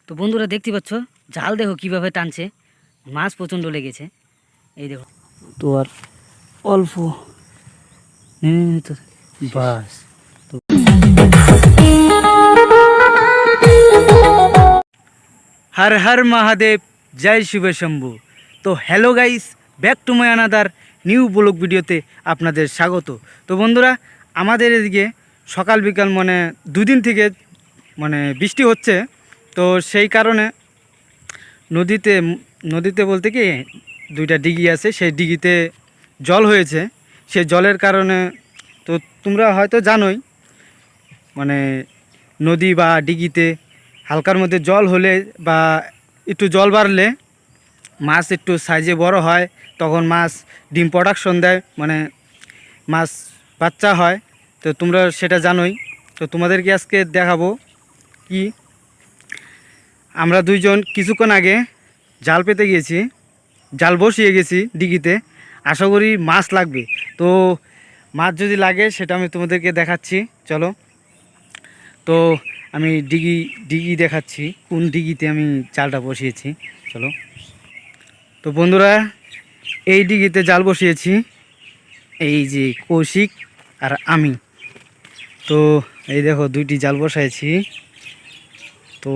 তো বন্ধুরা দেখতে পাচ্ছ জাল দেখো কিভাবে টানছে, মাছ প্রচণ্ড লেগেছে। এই দেখো তো আর অল্প তো বাস। তো হর হর মহাদেব, জয় শিব শম্ভু। তো hello guys, back to my another new blog ভিডিওতে আপনাদের স্বাগত। তো বন্ধুরা আমাদের এদিকে সকাল বিকাল মানে দুদিন থেকে বৃষ্টি হচ্ছে। তো সেই কারণে নদীতে নদীতে বলতে কি দুইটা ডিগি আছে, সেই ডিগিতে জল হয়েছে। সেই জলের কারণে তো তোমরা হয়তো জানোই মানে নদী বা ডিগিতে হালকার মধ্যে জল হলে বা একটু জল বাড়লে মাছ একটু সাইজে বড় হয়, তখন মাছ ডিম প্রোডাকশন দেয়, মানে মাছ বাচ্চা হয়। তো তোমরা সেটা জানোই। তো তোমাদেরকে আজকে দেখাবো কি আমরা দুইজন কিছুক্ষণ আগে জাল পেতে গিয়েছি, জাল বসিয়ে গেছি ডিগিতে, আশা করি মাছ লাগবে। তো মাছ যদি লাগে সেটা আমি তোমাদেরকে দেখাচ্ছি, চলো। তো আমি ডিগি দেখাচ্ছি কোন ডিগিতে আমি জালটা বসিয়েছি, চলো। তো বন্ধুরা এই ডিগিতে জাল বসিয়েছি, এই যে কৌশিক আর আমি। তো এই দেখো দুইটি জাল বসাইছি। তো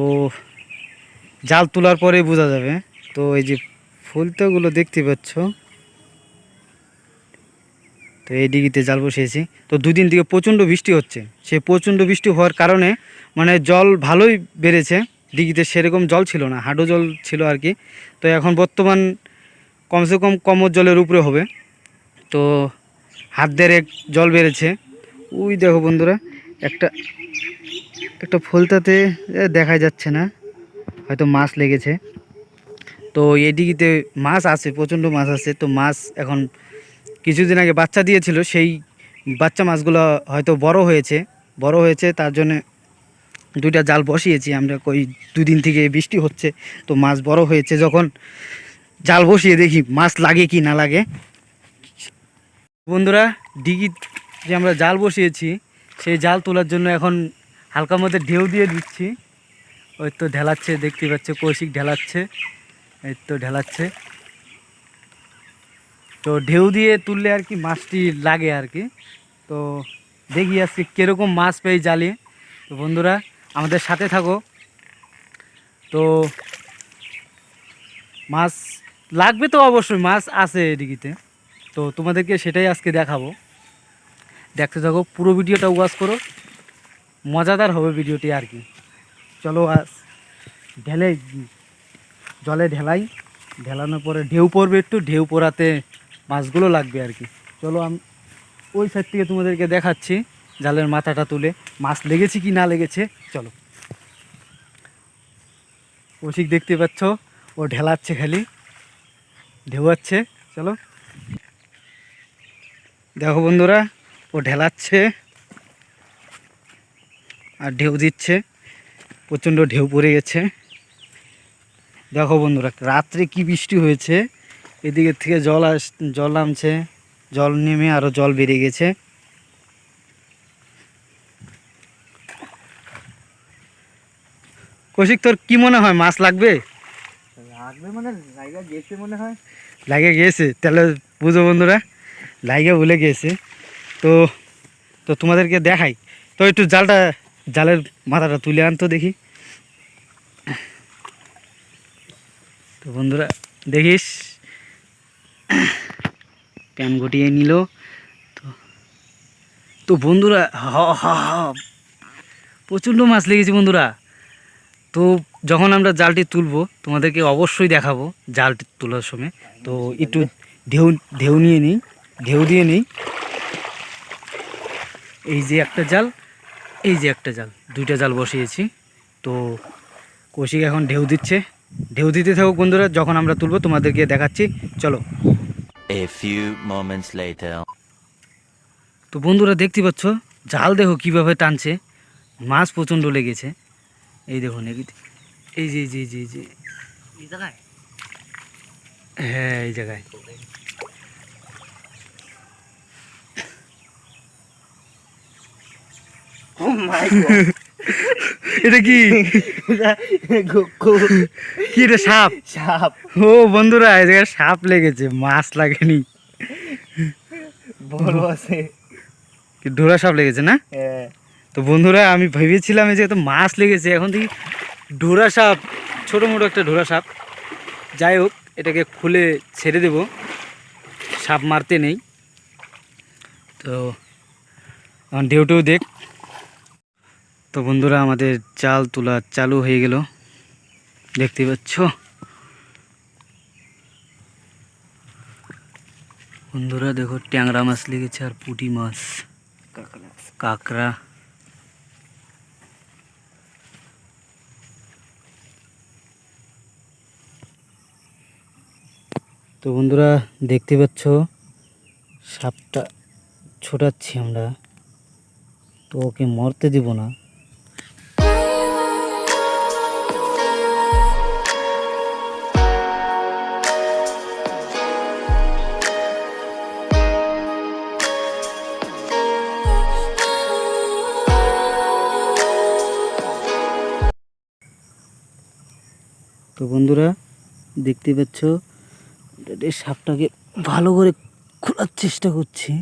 জাল তোলার পরে বোঝা যাবে। তো এই যে ফুলটাগুলো দেখতে পাচ্ছ, তো এই ডিগিতে জাল বসিয়েছি। তো দুদিন থেকে প্রচণ্ড বৃষ্টি হচ্ছে, সে প্রচণ্ড বৃষ্টি হওয়ার কারণে মানে জল ভালোই বেড়েছে। ডিগিতে সেরকম জল ছিল না, হাঁটু জল ছিল আর কি। তো এখন বর্তমান কমসে কম কমর জলের উপরে হবে। তো হাত দেড়েক জল বেড়েছে। ওই দেখো বন্ধুরা একটা একটা ফুলতাতে দেখা যাচ্ছে না, হয়তো মাছ লেগেছে। তো এই ডিগিতে মাছ আছে, প্রচণ্ড মাছ আছে। তো মাছ এখন কিছুদিন আগে বাচ্চা দিয়েছিল, সেই বাচ্চা মাছগুলো হয়তো বড় হয়েছে তার জন্য দুইটা জাল বসিয়েছি আমরা। কই দুদিন থেকে বৃষ্টি হচ্ছে, তো মাছ বড় হয়েছে। যখন জাল বসিয়ে দেখি মাছ লাগে কি না লাগে। বন্ধুরা ডিগি যে আমরা জাল বসিয়েছি, সেই জাল তোলার জন্য এখন হালকার মধ্যে ঢেউ দিয়ে দিচ্ছি। ওই তো ঢেলাচ্ছে, দেখতে পাচ্ছে কৌশিক ঢেলাচ্ছে, এই তো ঢেলাচ্ছে। তো ঢেউ দিয়ে তুললে আর কি মাছটি লাগে আর কি। তো দেখি আজকে কীরকম মাছ পেয়ে জালে। তো বন্ধুরা আমাদের সাথে থাকো। তো মাছ লাগবে তো অবশ্যই, মাছ আছে এদিকে। তো তোমাদেরকে সেটাই আজকে দেখাবো, দেখতে থাকো, পুরো ভিডিওটা ওয়াচ করো, মজাদার হবে ভিডিওটি আর কি। চলো আজ ঢেলে জলে ঢেলানোর পরে ঢেউ পড়বে, একটু ঢেউ পড়াতে মাছগুলো লাগবে আর কি। চলো আমি ওই সাইড থেকে তোমাদেরকে দেখাচ্ছি জালের মাথাটা তুলে মাছ লেগেছে কি না লেগেছে, চলো। কৌশিক দেখতে পাচ্ছ, ও ঢেলাচ্ছে, খালি ঢেউয়াচ্ছে, চলো দেখো বন্ধুরা, ও ঢেলাচ্ছে আর ঢেউ দিচ্ছে, প্রচণ্ড ঢেউ পড়ে গেছে। দেখো বন্ধুরা রাত্রে কি বৃষ্টি হয়েছে, এদিকের থেকে জল নামছে, জল নেমে আরও জল বেড়ে গেছে। কৌশিক তোর কি মনে হয় মাছ লাগবে? মানে জায়গা গেছে মনে হয়, লাগে গেছে, তাহলে বুঝো বন্ধুরা লাগে বলে গেছে। তো তো তোমাদেরকে দেখাই, তো একটু জালের মাথাটা তুলে আনতো দেখি। তো বন্ধুরা দেখিস, প্যান গটিয়ে নিল। তো তো বন্ধুরা প্রচণ্ড মাছ লেগেছে বন্ধুরা। তো যখন আমরা জালটি তুলবো তোমাদেরকে অবশ্যই দেখাবো জালটি তোলার সময়। তো একটু ঢেউ ঢেউ নিয়ে নিই, ঢেউ দিয়ে নিই। এই যে একটা জাল, এই যে একটা জাল, দুইটা জাল বসিয়েছি। তো কৌশিক এখন ঢেউ দিচ্ছে, ঢেউ দিতে থাকুক বন্ধুরা, যখন আমরা তুলবো তোমাদেরকে দেখাচ্ছি, চলো। A few moments later. তো বন্ধুরা দেখতে পাচ্ছ জাল দেখো কিভাবে টানছে, মাছ প্রচণ্ড লেগেছে। এই দেখুন এই যে জি জি জি এই জায়গায়, হ্যাঁ এই জায়গায়। এটা কি কি রে সাপ? সাপ ও বন্ধুরা এই জায়গায় সাপ লেগেছে, মাছ লাগেনি। বড় আছে। কি ঢোরা সাপ লেগেছে না? হ্যাঁ তো বন্ধুরা আমি ভেবেছিলাম এই যে তো মাছ লেগেছে, এখন দেখি ঢোরা সাপ, ছোটো মোটো একটা ঢোরা সাপ। যাই হোক, এটাকে খুলে ছেড়ে দেব, সাপ মারতে নেই। তো এখন ঢেউটেও দেখ। তো বন্ধুরা আমাদের জাল তোলা চালু হয়ে গেল, দেখতে পাচ্ছ বন্ধুরা। দেখো ট্যাংরা মাছ লেগেছে আর পুঁটি মাছ, কাঁকড়া। তো বন্ধুরা দেখতে পাচ্ছ সাপটা ছোটাচ্ছি আমরা, তো ওকে মরতে দিব না। তো বন্ধুরা দেখতে পাচ্ছ এই সাপটাকে ভালো করে খোলার চেষ্টা করছি।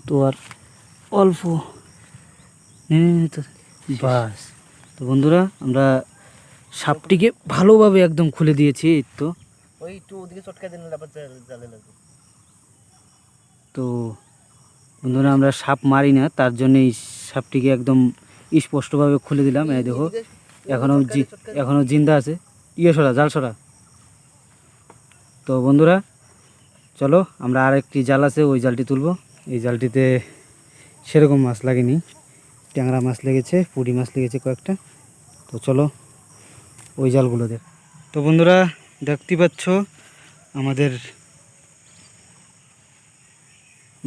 তো আর অল্প বাস। তো বন্ধুরা আমরা সাপটিকে ভালোভাবে একদম খুলে দিয়েছি, এই তো। ওই একটু ওদিকে চটকা দিন, আবার জালে লাগবে। তো বন্ধুরা আমরা সাপ মারি না, তার জন্য এই সাপটিকে একদম স্পষ্টভাবে খুলে দিলাম। এই দেখো এখনো জিন্দা আছে। ইয়ে সরা, জাল সরা। তো বন্ধুরা চলো, আমরা আরেকটি জাল আছে, ওই জালটি তুলবো। এই জালটিতে সেরকম মাছ লাগেনি, ট্যাংরা মাছ লেগেছে, পুঁটি মাছ লেগেছে কয়েকটা। তো চলো ওই জালগুলো দেখ। তো বন্ধুরা দেখতে পাচ্ছ আমাদের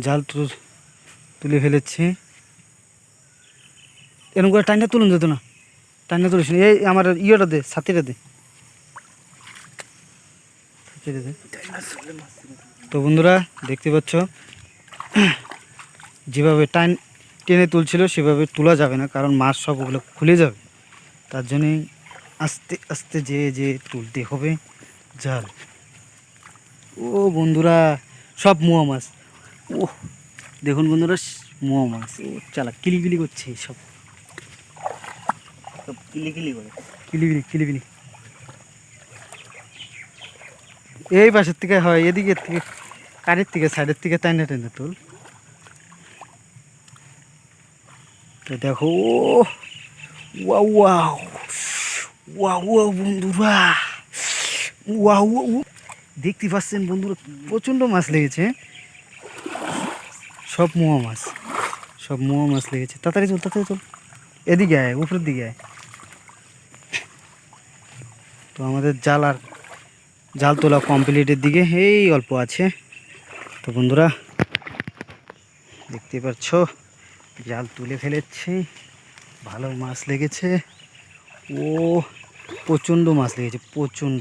জাল তুলে ফেলেছি। এরকম করে টাইনটা তুলুন যেত না, টাইনটা তুলিস না। এই আমার ইয়েটা দে, ছাতিটা দে। তো বন্ধুরা দেখতে পাচ্ছ যেভাবে টেনে তুলছিল সেভাবে তোলা যাবে না, কারণ মাছ সব ওগুলো খুলে যাবে। তার জন্যে আস্তে আস্তে যে তুলতে হবে জাল। ও বন্ধুরা সব মোয়া মাছ। ও দেখুন বন্ধুরা, মোয়া মাছ। ও চালা কিলিবিলি করছে সব, কিলিকিলি করে। কিলিবিলি। এই পাশের থেকে হয়, এদিকের থেকে, কারের থেকে, সাইডের থেকে টাইনে তুল। তো দেখো ওয়াও ওয়াও ওয়াও ওয়াও বন্ধুরা, ওয়াও দেখতে পাচ্ছেন বন্ধুরা প্রচণ্ড মাছ লেগেছে, সব মোয়া মাছ লেগেছে। তাড়াতাড়ি চল, এদিকে আয়, উপরের দিকে আয়। তো আমাদের জাল তোলা কমপ্লিটের দিকে, এই অল্প আছে। তো বন্ধুরা দেখতে পাচ্ছ জাল তুলে ফেলেছি, ভালো মাছ লেগেছে। ও প্রচণ্ড মাছ লেগেছে, প্রচণ্ড।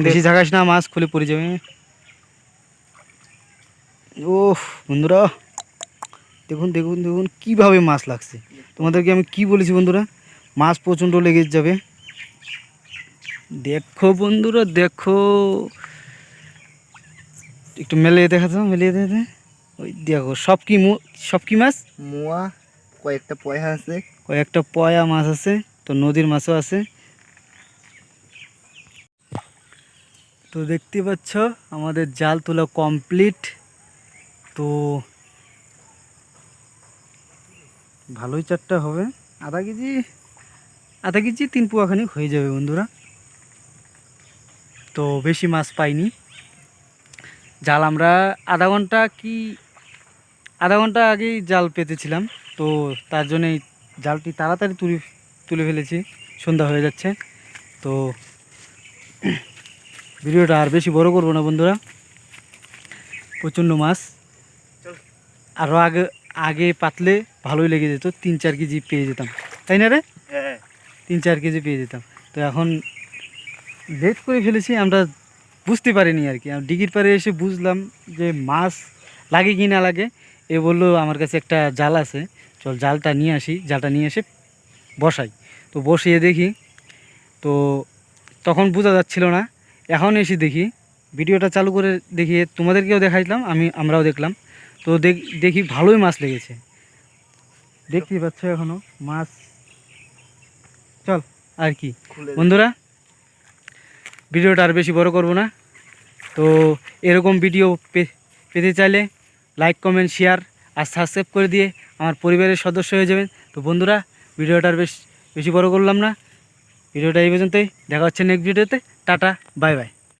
বেশি জাগাস না, মাছ খুলে পড়ে যাবে। ও বন্ধুরা দেখুন কীভাবে মাছ লাগছে। তোমাদেরকে আমি কি বলেছি বন্ধুরা, মাছ প্রচণ্ড লেগে যাবে। দেখো বন্ধুরা দেখো, একটু মেলিয়ে দেখা তো, ওই দেখো সব কি মাছ? মোয়া, কয়েকটা পয়া মাছ আছে, তো নদীর মাছও আছে। তো দেখতে পাচ্ছ আমাদের জাল তোলা কমপ্লিট। তো ভালোই চারটা হবে, আধা কেজি 3 পোয়াখানি হয়ে যাবে বন্ধুরা। তো বেশি মাছ পাইনি। জাল আমরা আধা ঘন্টা আগেই জাল পেতেছিলাম, তো তার জন্যই জালটি তাড়াতাড়ি তুলে ফেলেছি, সন্ধ্যা হয়ে যাচ্ছে। তো ভিডিওটা আর বেশি বড় করবো না বন্ধুরা, প্রচণ্ড মাছ। আরও আগে পাতলে ভালোই লেগে যেত, 3-4 কেজি পেয়ে যেতাম, তাই না রে? হ্যাঁ 3-4 কেজি পেয়ে যেতাম। তো এখন লেট করে ফেলেছি, আমরা বুঝতে পারিনি আর কি। ডিগির পাড়ে এসে বুঝলাম যে মাছ লাগে কি না লাগে। এ বললো আমার কাছে একটা জাল আছে, চল জালটা নিয়ে আসি, জালটা নিয়ে এসে বসাই। তো বসিয়ে দেখি, তো তখন বোঝা যাচ্ছিল না, এখন এসে দেখি ভিডিওটা চালু করে দেখি, তোমাদেরকেও দেখাইলাম, আমরাও দেখলাম। তো দেখি ভালোই মাছ লেগেছে, দেখতেই পাচ্ছ এখনও মাছ। চল আর কি খুলে বন্ধুরা, ভিডিওটা আর বেশি বড় করব না। তো এরকম ভিডিও পেতে চাইলে লাইক কমেন্ট শেয়ার আর সাবস্ক্রাইব করে দিয়ে আমার পরিবারের সদস্য হয়ে যাবেন। তো বন্ধুরা, ভিডিওটা আর বেশি বড় করলাম না, ভিডিওটা এই পর্যন্তই, দেখা হচ্ছে নেক্সট ভিডিওতে। Tata, bye bye.